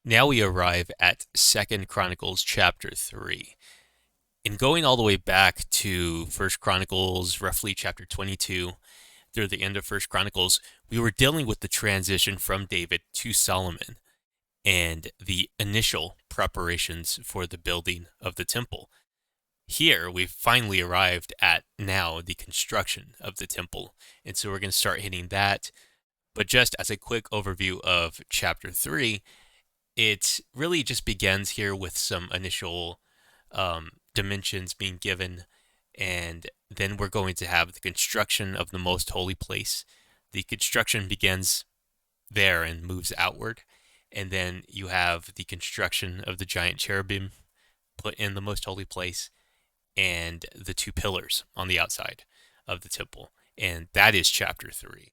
Now we arrive at 2nd Chronicles chapter 3. In going all the way back to 1st Chronicles, roughly chapter 22, through the end of 1st Chronicles, we were dealing with the transition from David to Solomon and the initial preparations for the building of the temple. Here, we've finally arrived at now the construction of the temple, and so we're going to start hitting that. But just as a quick overview of chapter 3, it really just begins here with some initial dimensions being given, and then we're going to have the construction of the most holy place. The construction begins there and moves outward, and then you have the construction of the giant cherubim put in the most holy place and the two pillars on the outside of the temple, and that is chapter 3.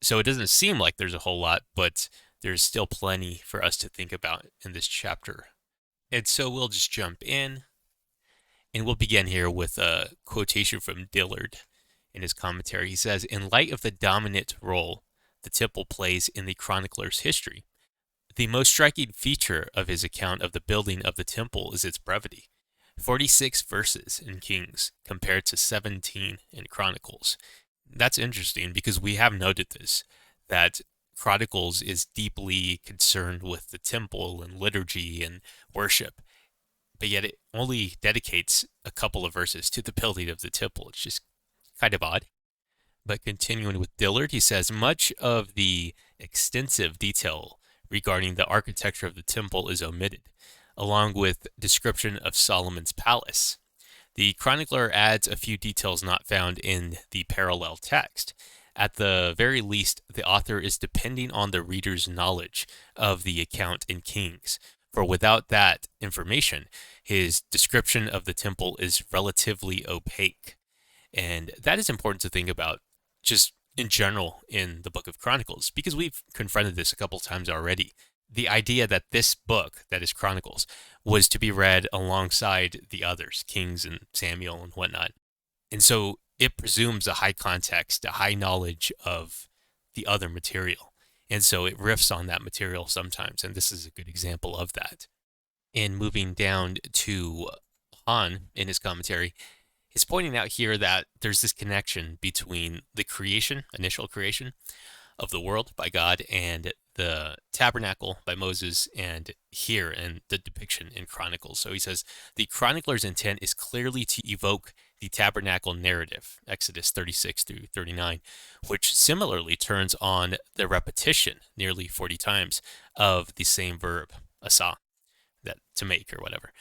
So it doesn't seem like there's a whole lot, but there's still plenty for us to think about in this chapter. And so we'll just jump in, and we'll begin here with a quotation from Dillard in his commentary. He says, "In light of the dominant role the temple plays in the chronicler's history, the most striking feature of his account of the building of the temple is its brevity. 46 verses in Kings compared to 17 in Chronicles." That's interesting because we have noted this, that Chronicles is deeply concerned with the temple and liturgy and worship, but yet it only dedicates a couple of verses to the building of the temple. It's just kind of odd. But continuing with Dillard, he says, much of the extensive detail regarding the architecture of the temple is omitted, along with description of Solomon's palace. The chronicler adds a few details not found in the parallel text. At the very least, the author is depending on the reader's knowledge of the account in Kings, for without that information, his description of the temple is relatively opaque. And that is important to think about just in general in the book of Chronicles, because we've confronted this a couple times already. The idea that this book, that is Chronicles, was to be read alongside the others, Kings and Samuel and whatnot. And so it presumes a high context, a high knowledge of the other material. And so it riffs on that material sometimes, and this is a good example of that. And moving down to Han in his commentary, he's pointing out here that there's this connection between the creation, initial creation of the world by God, and the tabernacle by Moses, and here in the depiction in Chronicles. So he says, the chronicler's intent is clearly to evoke the tabernacle narrative, Exodus 36 through 39, which similarly turns on the repetition nearly 40 times of the same verb, asa, that to make or whatever.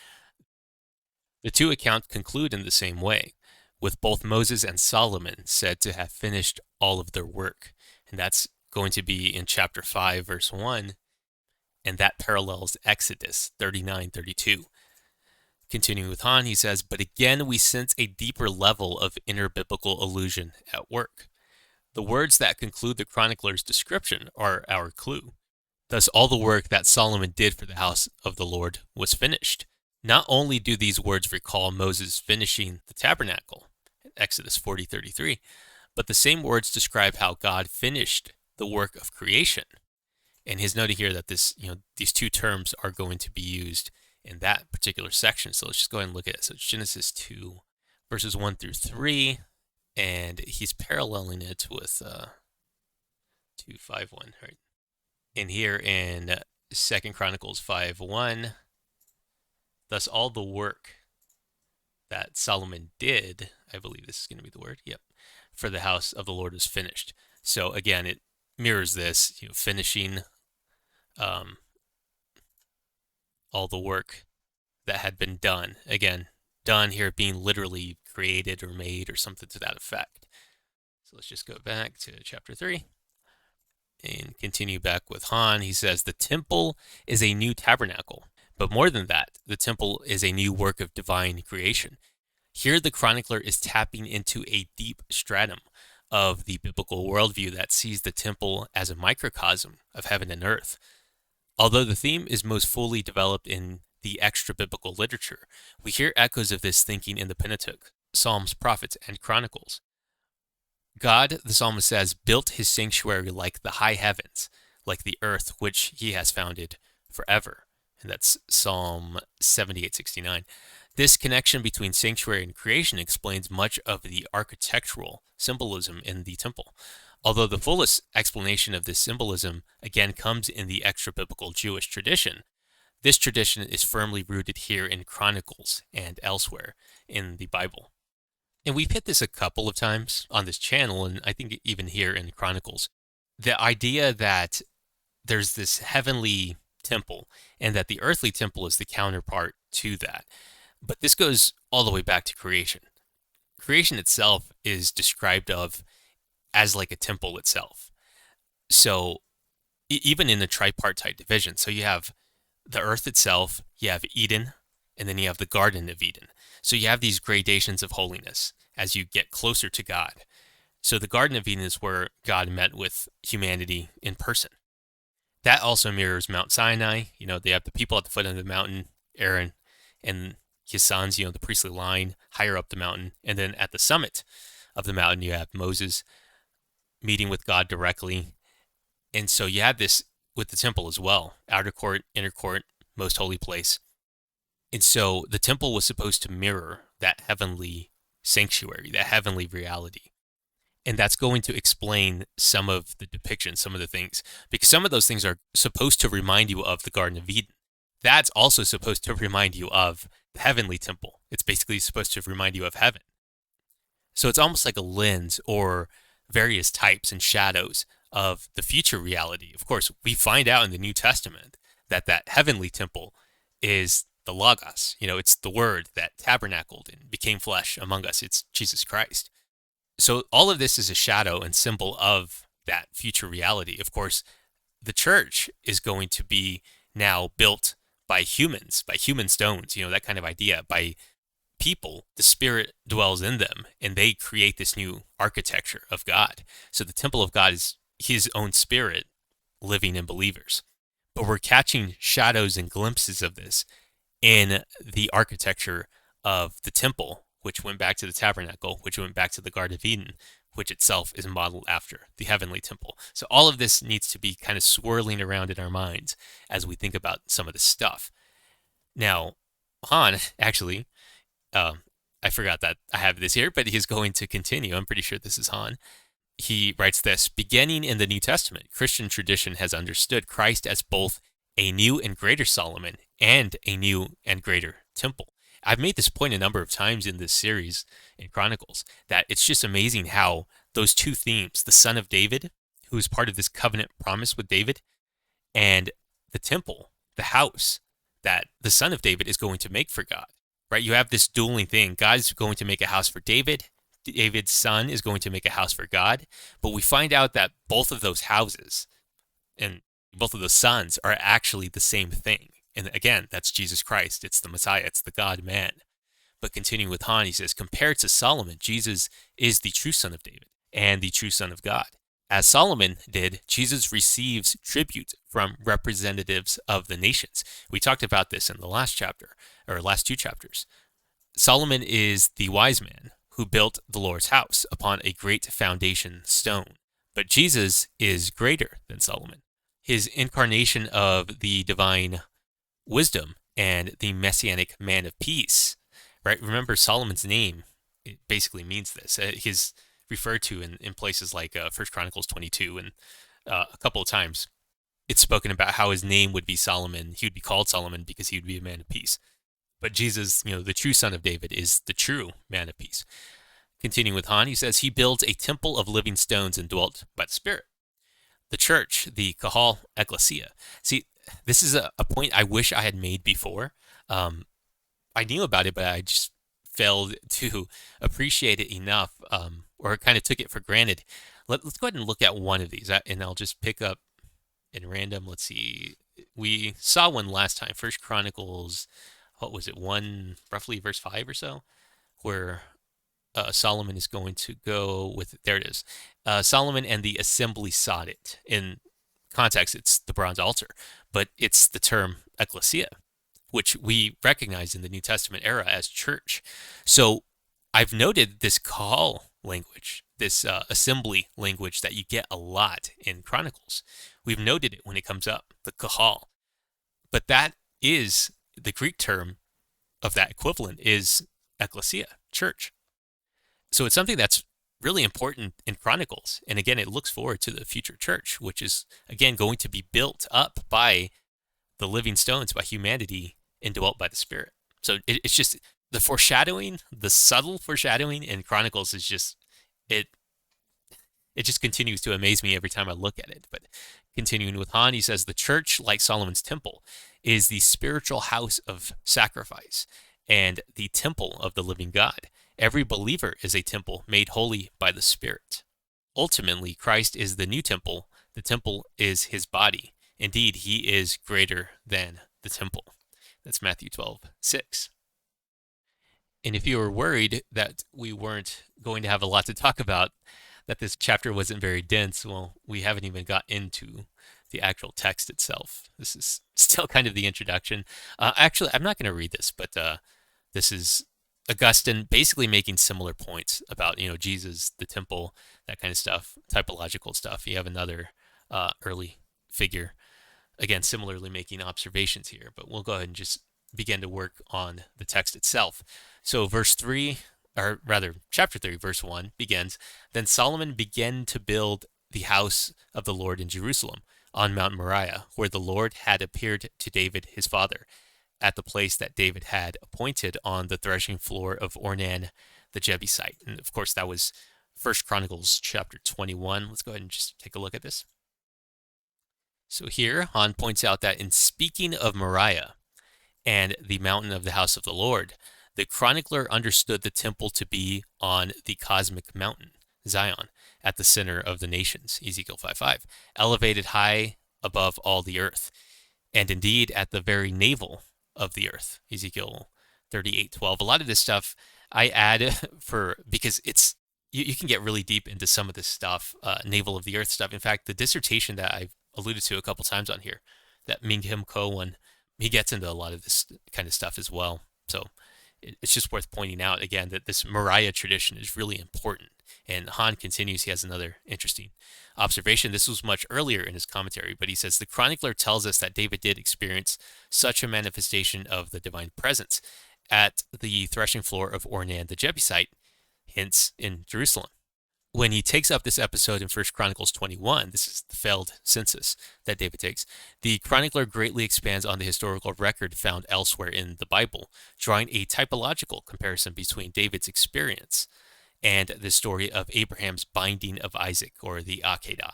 The two accounts conclude in the same way, with both Moses and Solomon said to have finished all of their work. And that's going to be in chapter 5, verse 1, and that parallels Exodus 39:32. Continuing with Han, he says, but again we sense a deeper level of inner biblical allusion at work. The words that conclude the chronicler's description are our clue. Thus all the work that Solomon did for the house of the Lord was finished. Not only do these words recall Moses finishing the tabernacle, Exodus 40:33, but the same words describe how God finished the work of creation. And he's noting here that these two terms are going to be used in that particular section. So let's just go ahead and look at it. So it's Genesis 2, verses 1 through 3, and he's paralleling it with 2:5:1, right? And here in 2nd Chronicles 5:1, thus all the work that Solomon did, I believe this is going to be the word, yep, for the house of the Lord was finished. So again, it mirrors this, finishing all the work that had been done. Again, done here being literally created or made or something to that effect. So let's just go back to chapter 3 and continue back with Han. He says, the temple is a new tabernacle, but more than that, the temple is a new work of divine creation. Here the chronicler is tapping into a deep stratum of the biblical worldview that sees the temple as a microcosm of heaven and earth. Although the theme is most fully developed in the extra-biblical literature, we hear echoes of this thinking in the Pentateuch, Psalms, Prophets, and Chronicles. God, the psalmist says, built his sanctuary like the high heavens, like the earth which he has founded forever. and that's Psalm 78:69. This connection between sanctuary and creation explains much of the architectural symbolism in the temple. Although the fullest explanation of this symbolism again comes in the extra-biblical Jewish tradition, this tradition is firmly rooted here in Chronicles and elsewhere in the Bible. And we've hit this a couple of times on this channel, and I think even here in Chronicles. The idea that there's this heavenly temple and that the earthly temple is the counterpart to that. But this goes all the way back to creation. Creation itself is described of as like a temple itself. So even in the tripartite division, so you have the earth itself, you have Eden, and then you have the Garden of Eden. So you have these gradations of holiness as you get closer to God. So the Garden of Eden is where God met with humanity in person. That also mirrors Mount Sinai. They have the people at the foot of the mountain, Aaron and his sons, the priestly line higher up the mountain. And then at the summit of the mountain, you have Moses meeting with God directly. And so you have this with the temple as well. Outer court, inner court, most holy place. And so the temple was supposed to mirror that heavenly sanctuary, that heavenly reality. And that's going to explain some of the depictions, some of the things, because some of those things are supposed to remind you of the Garden of Eden. That's also supposed to remind you of the heavenly temple. It's basically supposed to remind you of heaven. So it's almost like a lens or various types and shadows of the future reality. Of course, we find out in the New Testament that that heavenly temple is the Logos. It's the Word that tabernacled and became flesh among us. It's Jesus Christ. So all of this is a shadow and symbol of that future reality. Of course, the church is going to be now built by humans, by human stones, that kind of idea, by people. The Spirit dwells in them, and they create this new architecture of God. So the temple of God is his own Spirit living in believers. But we're catching shadows and glimpses of this in the architecture of the temple, which went back to the tabernacle, which went back to the Garden of Eden, which itself is modeled after the heavenly temple. So all of this needs to be kind of swirling around in our minds as we think about some of this stuff. Now, Han, actually, I forgot that I have this here, but he's going to continue. I'm pretty sure this is Han. He writes this: beginning in the New Testament, Christian tradition has understood Christ as both a new and greater Solomon and a new and greater temple. I've made this point a number of times in this series in Chronicles, that it's just amazing how those two themes, the son of David, who is part of this covenant promise with David, and the temple, the house that the son of David is going to make for God, right? You have this dueling thing. God's going to make a house for David. David's son is going to make a house for God. But we find out that both of those houses and both of those sons are actually the same thing. And again, that's Jesus Christ. It's the Messiah. It's the God-man. But continuing with Han, he says, compared to Solomon, Jesus is the true son of David and the true son of God. As Solomon did, Jesus receives tribute from representatives of the nations. We talked about this in the last chapter, or last two chapters. Solomon is the wise man who built the Lord's house upon a great foundation stone. But Jesus is greater than Solomon. His incarnation of the divine wisdom and the messianic man of peace, right? Remember, Solomon's name, it basically means this. He's referred to in places like 1 Chronicles 22, and a couple of times it's spoken about how his name would be Solomon. He would be called Solomon because he would be a man of peace. But Jesus, the true son of David, is the true man of peace. Continuing with Han, he says, he builds a temple of living stones and dwelt by the Spirit. The church, the Kahal Ecclesia. See, this is a point I wish I had made before. I knew about it, but I just failed to appreciate it enough, or kind of took it for granted. Let's go ahead and look at one of these, and I'll just pick up in random. Let's see. We saw one last time, 1 Chronicles, what was it, 1, roughly verse 5 or so, where Solomon is going to go with, there it is, Solomon and the assembly sought it. In context, it's the bronze altar, but it's the term ecclesia, which we recognize in the New Testament era as church. So I've noted this call language, this assembly language that you get a lot in Chronicles. We've noted it when it comes up, the kahal. But that is the Greek term of that equivalent is ecclesia, church. So it's something that's really important in Chronicles. And again, it looks forward to the future church, which is, again, going to be built up by the living stones, by humanity, and dwelt by the Spirit. So it's just the foreshadowing, the subtle foreshadowing in Chronicles is just, it just continues to amaze me every time I look at it. But continuing with Han, he says, the church, like Solomon's temple, is the spiritual house of sacrifice and the temple of the living God. Every believer is a temple made holy by the Spirit. Ultimately, Christ is the new temple. The temple is his body. Indeed, he is greater than the temple. That's Matthew 12:6. And if you were worried that we weren't going to have a lot to talk about, that this chapter wasn't very dense, well, we haven't even got into the actual text itself. This is still kind of the introduction. Actually, I'm not going to read this, but this is Augustine basically making similar points about, Jesus, the temple, that kind of stuff, typological stuff. You have another early figure, again, similarly making observations here, but we'll go ahead and just begin to work on the text itself. So verse 3, or rather, chapter 3, verse 1 begins, Then Solomon began to build the house of the Lord in Jerusalem, on Mount Moriah, where the Lord had appeared to David his father, at the place that David had appointed on the threshing floor of Ornan the Jebusite. And of course, that was 1 Chronicles chapter 21. Let's go ahead and just take a look at this. So here, Han points out that in speaking of Moriah and the mountain of the house of the Lord, the chronicler understood the temple to be on the cosmic mountain, Zion, at the center of the nations, Ezekiel 5:5, elevated high above all the earth, and indeed at the very navel of the earth, Ezekiel 38:12. A lot of this stuff I add because it's you can get really deep into some of this stuff, navel of the earth stuff. In fact, the dissertation that I've alluded to a couple times on here, that Ming Him Ko one, he gets into a lot of this kind of stuff as well. So it's just worth pointing out again that this Moriah tradition is really important. And Han continues, he has another interesting observation. This was much earlier in his commentary, but he says, the chronicler tells us that David did experience such a manifestation of the divine presence at the threshing floor of Ornan the Jebusite, hence in Jerusalem. When he takes up this episode in 1 Chronicles 21, this is the failed census that David takes, the chronicler greatly expands on the historical record found elsewhere in the Bible, drawing a typological comparison between David's experience and the story of Abraham's binding of Isaac, or the Akedah.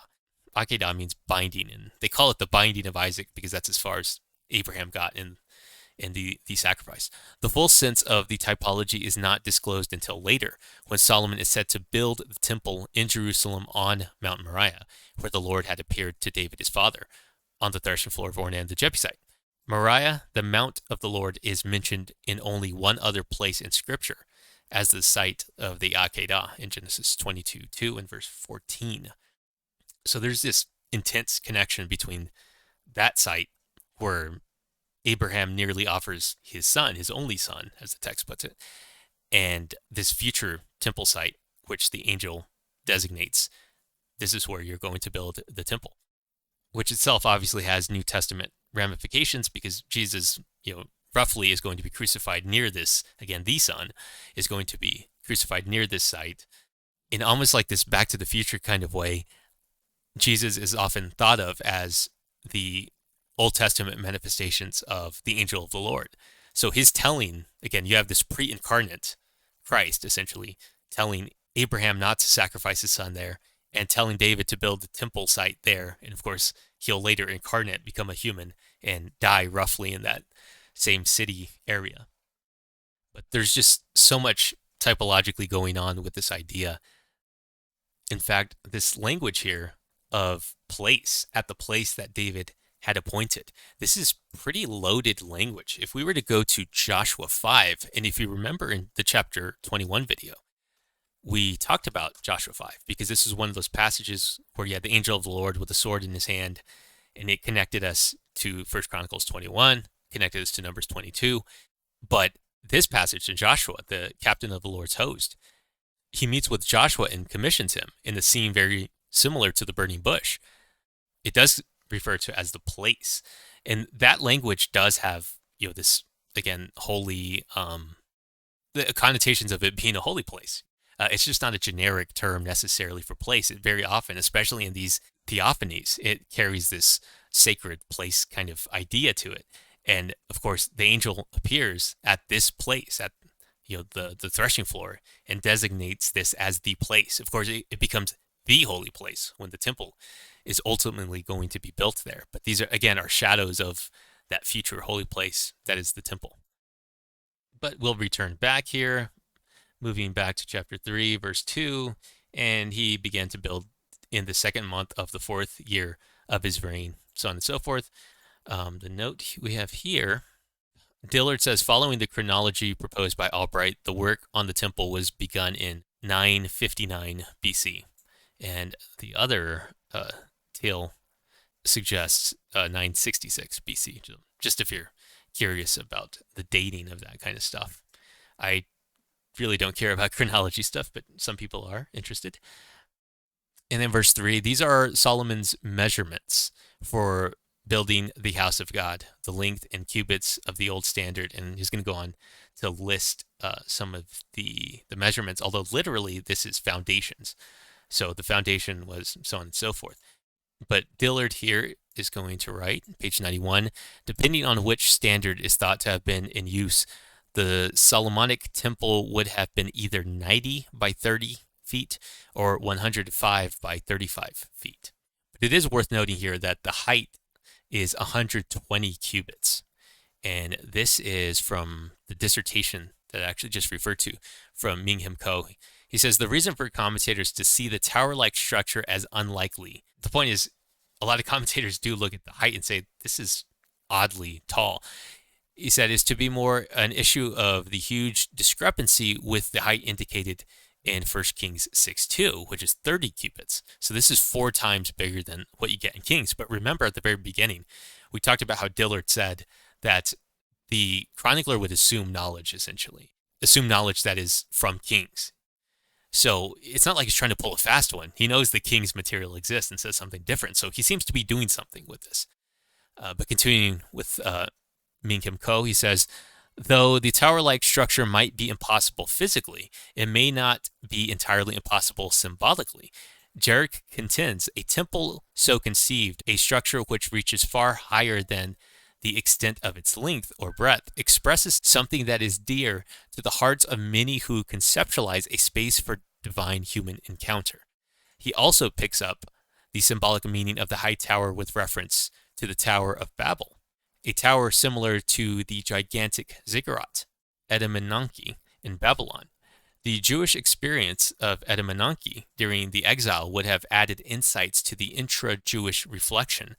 Akedah means binding, and they call it the binding of Isaac because that's as far as Abraham got in the sacrifice. The full sense of the typology is not disclosed until later, when Solomon is said to build the temple in Jerusalem on Mount Moriah, where the Lord had appeared to David his father, on the threshing floor of Ornan the Jebusite. Moriah, the mount of the Lord, is mentioned in only one other place in Scripture, as the site of the Akedah in Genesis 22:2 and verse 14. So there's this intense connection between that site where Abraham nearly offers his son, his only son, as the text puts it, and this future temple site, which the angel designates, this is where you're going to build the temple, which itself obviously has New Testament ramifications because Jesus, roughly is going to be crucified near this. Again, the son is going to be crucified near this site. In almost like this Back to the Future kind of way, Jesus is often thought of as the Old Testament manifestations of the angel of the Lord. So his telling, again, you have this pre-incarnate Christ essentially telling Abraham not to sacrifice his son there and telling David to build the temple site there. And of course, he'll later incarnate, become a human, and die roughly in that same city area. But there's just so much typologically going on with this idea. In fact, this language here of place, at the place that David had appointed, this is pretty loaded language. If we were to go to Joshua 5, and if you remember in the chapter 21 video, we talked about Joshua 5, because this is one of those passages where you had the angel of the Lord with a sword in his hand, and it connected us to 1 Chronicles 21, connected us to Numbers 22. But this passage in Joshua, the captain of the Lord's host, he meets with Joshua and commissions him in the scene very similar to the burning bush. It does refer to as the place. And that language does have, this, again, holy, the connotations of it being a holy place. It's just not a generic term necessarily for place. It very often, especially in these theophanies, it carries this sacred place kind of idea to it. And of course, the angel appears at this place, at the threshing floor, and designates this as the place. Of course, it becomes the holy place when the temple is ultimately going to be built there. But these are, again, are shadows of that future holy place that is the temple. But we'll return back here, moving back to chapter 3, verse 2, and he began to build in the second month of the 4th year of his reign, so on and so forth. The note we have here, Dillard says, following the chronology proposed by Albright, the work on the temple was begun in 959 BC. And the other tale suggests 966 BC, just if you're curious about the dating of that kind of stuff. I really don't care about chronology stuff, but some people are interested. And then verse 3, these are Solomon's measurements for building the house of God, the length in cubits of the old standard. And he's going to go on to list some of the measurements, although literally this is foundations. So the foundation was so on and so forth. But Dillard here is going to write, page 91, depending on which standard is thought to have been in use, the Solomonic temple would have been either 90 by 30 feet or 105 by 35 feet. But it is worth noting here that the height is 120 cubits. And this is from the dissertation that I actually just referred to from Mingham Ko. He says, the reason for commentators to see the tower-like structure as unlikely. The point is, a lot of commentators do look at the height and say, this is oddly tall. He said, is to be more an issue of the huge discrepancy with the height indicated in 1 Kings 6:2, which is 30 cubits. So this is 4 times bigger than what you get in Kings. But remember at the very beginning, we talked about how Dillard said that the chronicler would assume knowledge, essentially. Assume knowledge that is from Kings. So it's not like he's trying to pull a fast one. He knows the King's material exists and says something different. So he seems to be doing something with this. But continuing with Mingham Ko, he says, though the tower-like structure might be impossible physically, it may not be entirely impossible symbolically. Jarrick contends a temple so conceived, a structure which reaches far higher than the extent of its length or breadth, expresses something that is dear to the hearts of many who conceptualize a space for divine human encounter. He also picks up the symbolic meaning of the high tower with reference to the Tower of Babel, a tower similar to the gigantic ziggurat, Edamenanki, in Babylon. The Jewish experience of Edamenanki during the exile would have added insights to the intra-Jewish reflection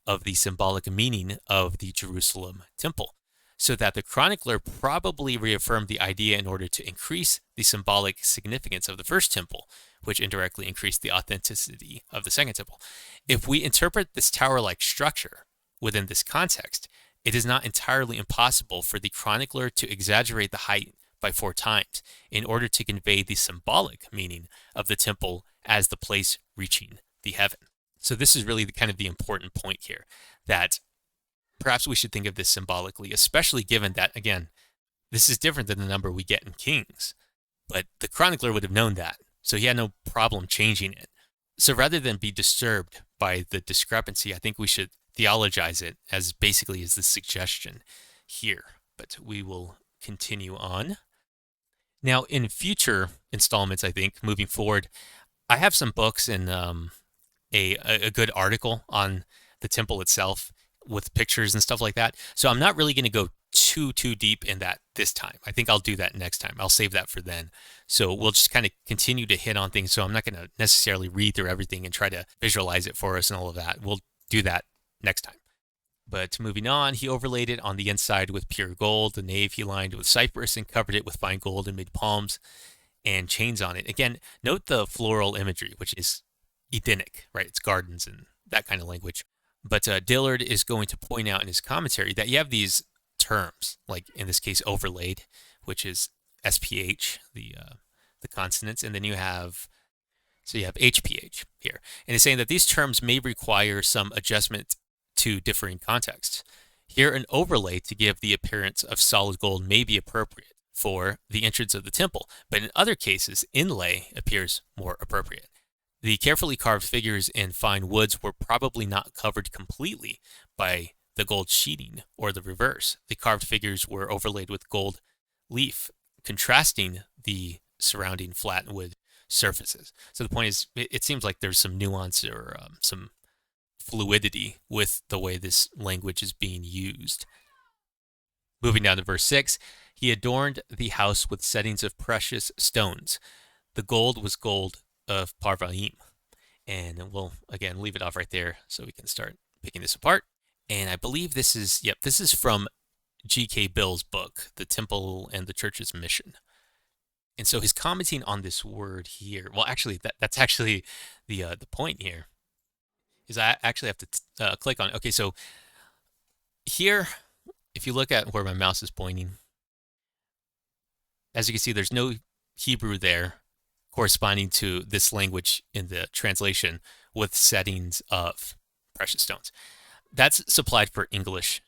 of the symbolic meaning of the Jerusalem temple, so that the chronicler probably reaffirmed the idea in order to increase the symbolic significance of the first temple, which indirectly increased the authenticity of the second temple. If we interpret this tower-like structure within this context, it is not entirely impossible for the chronicler to exaggerate the height by 4 times in order to convey the symbolic meaning of the temple as the place reaching the heaven. So this is really the important point here, that perhaps we should think of this symbolically, especially given that, again, this is different than the number we get in Kings. But the chronicler would have known that, so he had no problem changing it. So rather than be disturbed by the discrepancy, I think we should theologize it as basically as the suggestion here. But we will continue on. Now, in future installments, I think, moving forward, I have some books and a good article on the temple itself with pictures and stuff like that. So I'm not really going to go too deep in that this time. I think I'll do that next time. I'll save that for then. So we'll just kind of continue to hit on things. So I'm not going to necessarily read through everything and try to visualize it for us and all of that. We'll do that next time. But moving on, he overlaid it on the inside with pure gold. The nave he lined with cypress and covered it with fine gold and made palms and chains on it. Again, note the floral imagery, which is Edenic, right? It's gardens and that kind of language. But Dillard is going to point out in his commentary that you have these terms, like in this case, overlaid, which is SPH, the consonants, and then you have HPH here. And he's saying that these terms may require some adjustment to differing contexts. Here, an overlay to give the appearance of solid gold may be appropriate for the entrance of the temple, but in other cases, inlay appears more appropriate. The carefully carved figures in fine woods were probably not covered completely by the gold sheeting, or the reverse. The carved figures were overlaid with gold leaf, contrasting the surrounding flat wood surfaces. So the point is, it seems like there's some nuance or some fluidity with the way this language is being used. Moving down to verse 6, he adorned the house with settings of precious stones. The gold was gold of Parvaim. And we'll, again, leave it off right there so we can start picking this apart. And I believe this is from G.K. Bill's book, The Temple and the Church's Mission. And so he's commenting on this word here. Well, actually, that's actually the point here. Is I actually have to click on it. Okay, so here, if you look at where my mouse is pointing, as you can see, there's no Hebrew there corresponding to this language in the translation with settings of precious stones. That's supplied for English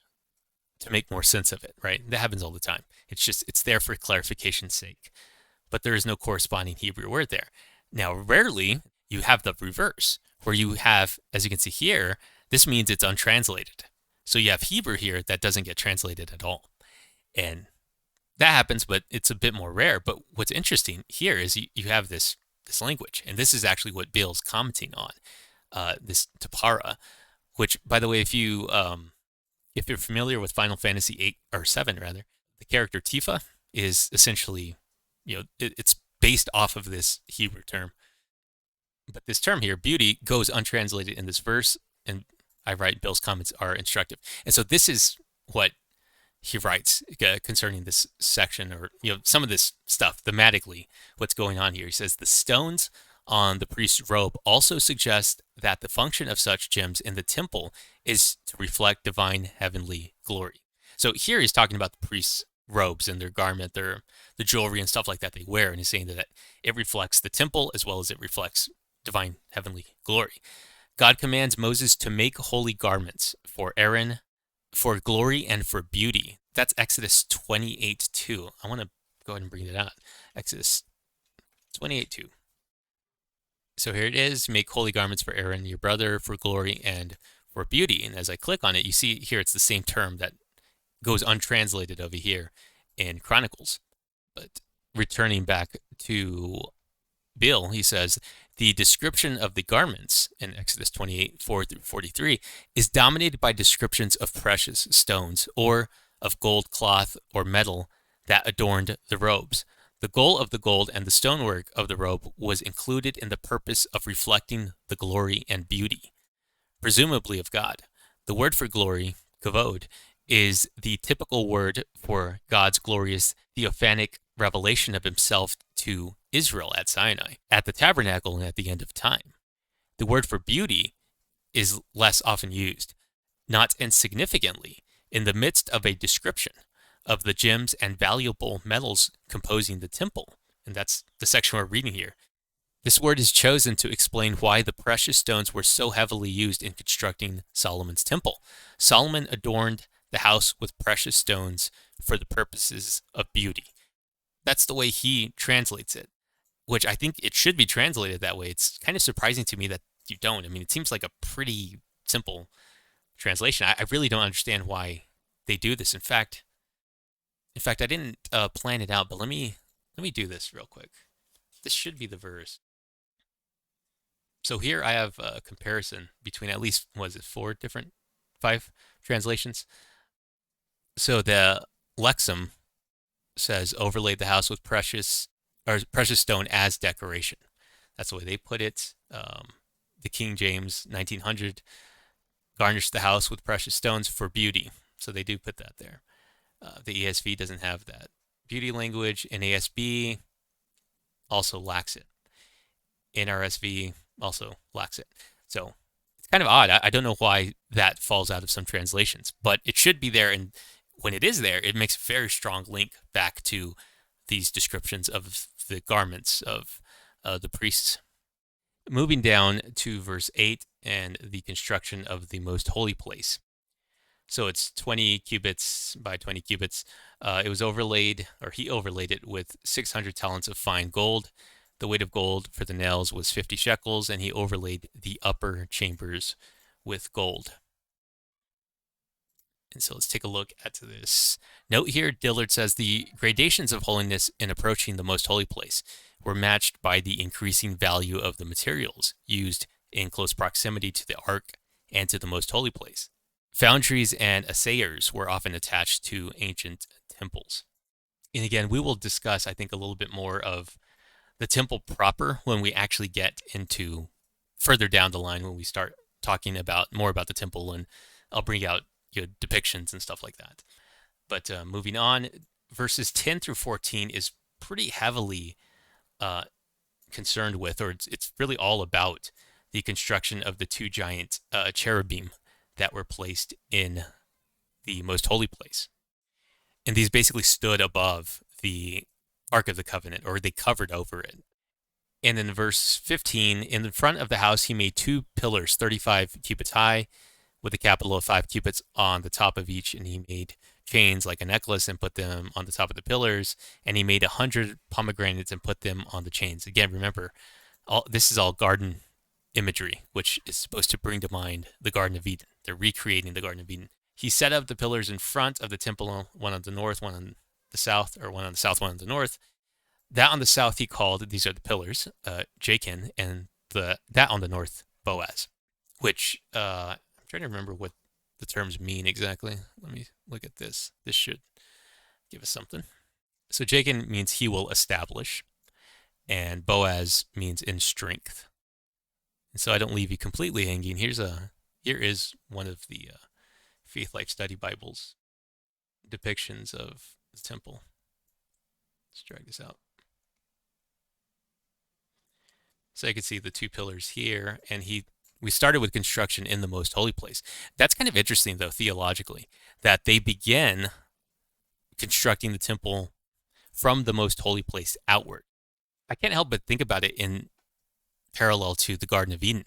to make more sense of it, right? That happens all the time. It's there for clarification's sake, but there is no corresponding Hebrew word there. Now, rarely you have the reverse, where you have, as you can see here, this means it's untranslated. So you have Hebrew here that doesn't get translated at all. And that happens, but it's a bit more rare. But what's interesting here is you have this language, and this is actually what Bill's commenting on, this Tapara, which, by the way, if you're familiar with Final Fantasy 8 or 7 rather, the character Tifa is essentially, it's based off of this Hebrew term. But this term here, beauty, goes untranslated in this verse, and I write Bill's comments are instructive. And so this is what he writes concerning this section, or some of this stuff thematically, what's going on here. He says the stones on the priest's robe also suggest that the function of such gems in the temple is to reflect divine heavenly glory. So here he's talking about the priest's robes and their garment, the jewelry and stuff like that they wear, and he's saying that it reflects the temple as well as it reflects divine heavenly glory. God commands Moses to make holy garments for Aaron, for glory and for beauty. That's Exodus 28:2. I want to go ahead and bring it out. Exodus 28:2. So here it is, make holy garments for Aaron, your brother, for glory and for beauty. And as I click on it, you see here it's the same term that goes untranslated over here in Chronicles. But returning back to Bill, he says, the description of the garments in Exodus 28:4-43 is dominated by descriptions of precious stones or of gold cloth or metal that adorned the robes. The goal of the gold and the stonework of the robe was included in the purpose of reflecting the glory and beauty, presumably of God. The word for glory, kavod, is the typical word for God's glorious theophanic revelation of himself to Israel at Sinai, at the Tabernacle, and at the end of time. The word for beauty is less often used, not insignificantly, in the midst of a description of the gems and valuable metals composing the temple. And that's the section we're reading here. This word is chosen to explain why the precious stones were so heavily used in constructing Solomon's temple. Solomon adorned the house with precious stones for the purposes of beauty. That's the way he translates it, which I think it should be translated that way. It's kind of surprising to me that you don't. I mean, it seems like a pretty simple translation. I really don't understand why they do this. In fact, I didn't plan it out, but let me do this real quick. This should be the verse. So here I have a comparison between at least, 5 translations. So the Lexham says overlaid the house with precious stone as decoration. That's the way they put it. The King James 1900 garnished the house with precious stones for beauty. So they do put that there. The ESV doesn't have that beauty language. NASB also lacks it. NRSV also lacks it. So it's kind of odd. I don't know why that falls out of some translations, but it should be there. And when it is there, it makes a very strong link back to these descriptions of the garments of the priests. Moving down to verse 8 and the construction of the most holy place. So it's 20 cubits by 20 cubits. It was overlaid, or he overlaid it with 600 talents of fine gold. The weight of gold for the nails was 50 shekels, and he overlaid the upper chambers with gold. And so let's take a look at this note here. Dillard says the gradations of holiness in approaching the most holy place were matched by the increasing value of the materials used in close proximity to the ark and to the most holy place. Foundries and assayers were often attached to ancient temples. And again, we will discuss, I think, a little bit more of the temple proper when we actually get into further down the line, when we start talking about more about the temple, and I'll bring out depictions and stuff like that. But moving on, verses 10 through 14 is pretty heavily concerned with, or it's really all about the construction of the two giant cherubim that were placed in the most holy place. And these basically stood above the Ark of the Covenant, or they covered over it. And in verse 15, in the front of the house, he made 2 pillars, 35 cubits high, with a capital of 5 cubits on the top of each. And he made chains like a necklace and put them on the top of the pillars. And he made 100 pomegranates and put them on the chains. Again, remember, this is all garden imagery, which is supposed to bring to mind the Garden of Eden. They're recreating the Garden of Eden. He set up the pillars in front of the temple, one on the north, one on the south, or one on the south, one on the north. That on the south he called, these are the pillars, Jachin, and that on the north, Boaz, which I'm trying to remember what the terms mean exactly. Let me look at this. This should give us something. So Jachin means he will establish, and Boaz means in strength. And so I don't leave you completely hanging. Here is one of the Faith Life Study Bibles depictions of the temple. Let's drag this out. So you can see the 2 pillars here, and we started with construction in the most holy place. That's kind of interesting, though, theologically, that they begin constructing the temple from the most holy place outward. I can't help but think about it in parallel to the Garden of Eden.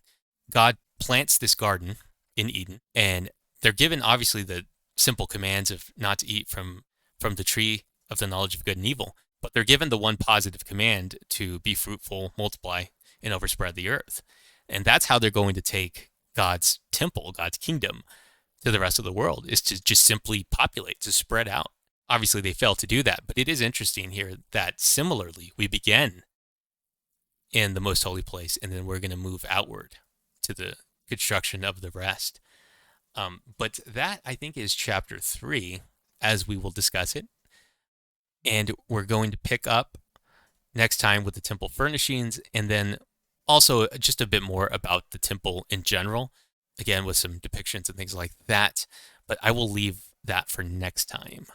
God plants this garden in Eden, and they're given, obviously, the simple commands of not to eat from the tree of the knowledge of good and evil, but they're given the one positive command to be fruitful, multiply, and overspread the earth. And that's how they're going to take God's temple, God's kingdom, to the rest of the world, is to just simply populate, to spread out. Obviously, they failed to do that, but it is interesting here that similarly, we begin in the most holy place, and then we're going to move outward to the construction of the rest. But that, I think, is chapter 3, as we will discuss it. And we're going to pick up next time with the temple furnishings, and then also just a bit more about the temple in general, again, with some depictions and things like that. But I will leave that for next time.